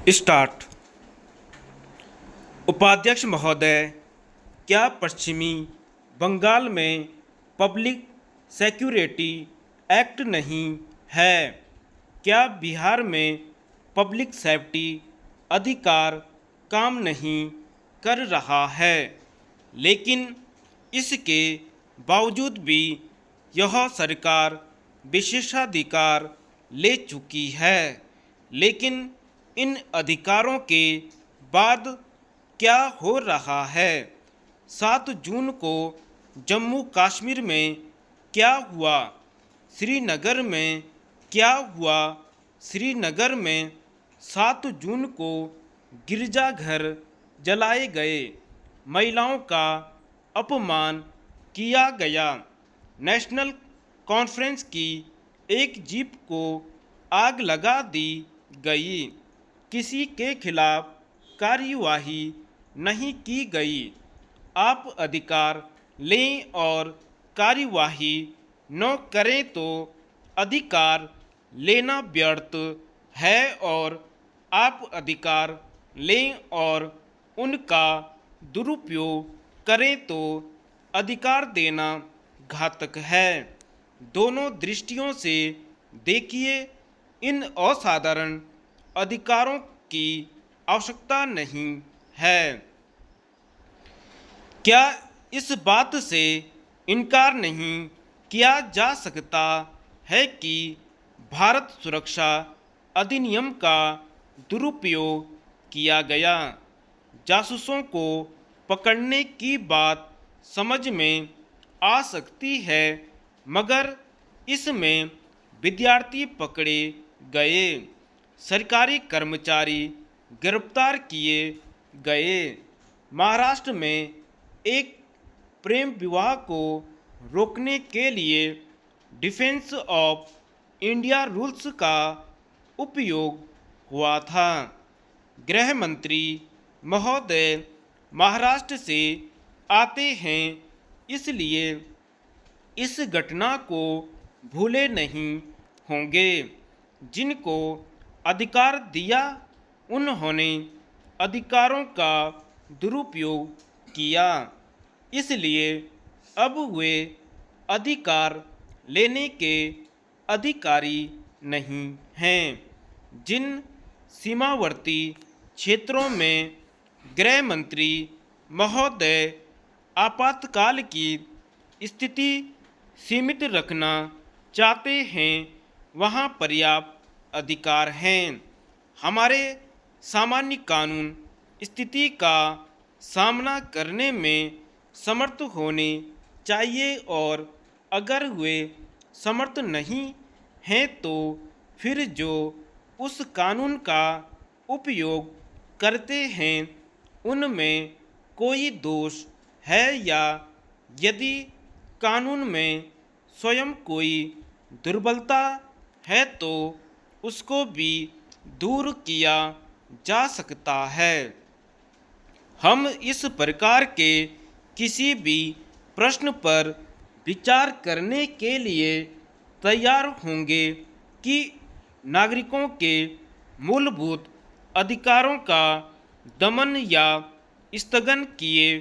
Start. उपाध्यक्ष महोदय, क्या पश्चिमी बंगाल में पब्लिक सिक्योरिटी एक्ट नहीं है? क्या बिहार में पब्लिक सेफ्टी अधिकार काम नहीं कर रहा है? लेकिन इसके बावजूद भी यह सरकार विशेषाधिकार ले चुकी है। लेकिन इन अधिकारों के बाद क्या हो रहा है? 7 जून को जम्मू कश्मीर में क्या हुआ? श्रीनगर में क्या हुआ? श्रीनगर में 7 जून को गिरजाघर जलाए गए, महिलाओं का अपमान किया गया, नेशनल कॉन्फ्रेंस की एक जीप को आग लगा दी गई, किसी के खिलाफ कार्यवाही नहीं की गई। आप अधिकार लें और कार्यवाही न करें तो अधिकार लेना व्यर्थ है, और आप अधिकार लें और उनका दुरुपयोग करें तो अधिकार देना घातक है। दोनों दृष्टियों से देखिए, इन असाधारण अधिकारों की आवश्यकता नहीं है। क्या इस बात से इनकार नहीं किया जा सकता है कि भारत सुरक्षा अधिनियम का दुरुपयोग किया गया? जासूसों को पकड़ने की बात समझ में आ सकती है, मगर इसमें विद्यार्थी पकड़े गए, सरकारी कर्मचारी गिरफ्तार किए गए, महाराष्ट्र में एक प्रेम विवाह को रोकने के लिए डिफेंस ऑफ इंडिया रूल्स का उपयोग हुआ था। गृह मंत्री महोदय महाराष्ट्र से आते हैं, इसलिए इस घटना को भूले नहीं होंगे। जिनको अधिकार दिया, उन्होंने अधिकारों का दुरुपयोग किया, इसलिए अब वे अधिकार लेने के अधिकारी नहीं हैं। जिन सीमावर्ती क्षेत्रों में गृह मंत्री महोदय आपातकाल की स्थिति सीमित रखना चाहते हैं, वहाँ पर्याप्त अधिकार हैं। हमारे सामान्य कानून स्थिति का सामना करने में समर्थ होने चाहिए, और अगर वे समर्थ नहीं हैं तो फिर जो उस कानून का उपयोग करते हैं उनमें कोई दोष है, या यदि कानून में स्वयं कोई दुर्बलता है तो उसको भी दूर किया जा सकता है। हम इस प्रकार के किसी भी प्रश्न पर विचार करने के लिए तैयार होंगे कि नागरिकों के मूलभूत अधिकारों का दमन या स्थगन किए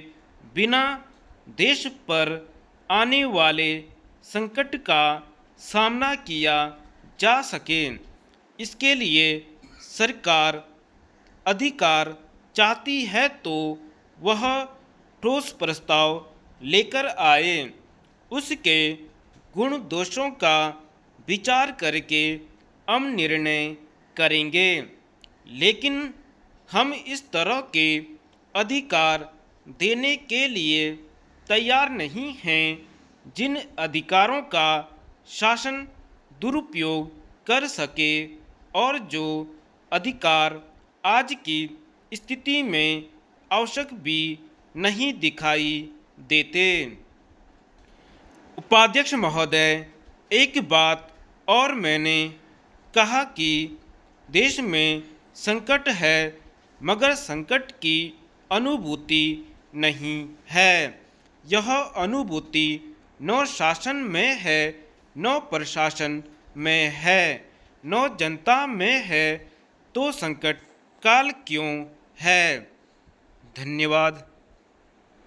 बिना देश पर आने वाले संकट का सामना किया जा सके। इसके लिए सरकार अधिकार चाहती है तो वह ठोस प्रस्ताव लेकर आए, उसके गुण दोषों का विचार करके हम निर्णय करेंगे। लेकिन हम इस तरह के अधिकार देने के लिए तैयार नहीं हैं जिन अधिकारों का शासन दुरुपयोग कर सके, और जो अधिकार आज की स्थिति में आवश्यक भी नहीं दिखाई देते। उपाध्यक्ष महोदय, एक बात और मैंने कहा कि देश में संकट है, मगर संकट की अनुभूति नहीं है। यह अनुभूति न शासन में है, न प्रशासन में है, न जनता में है, तो संकट काल क्यों है। धन्यवाद।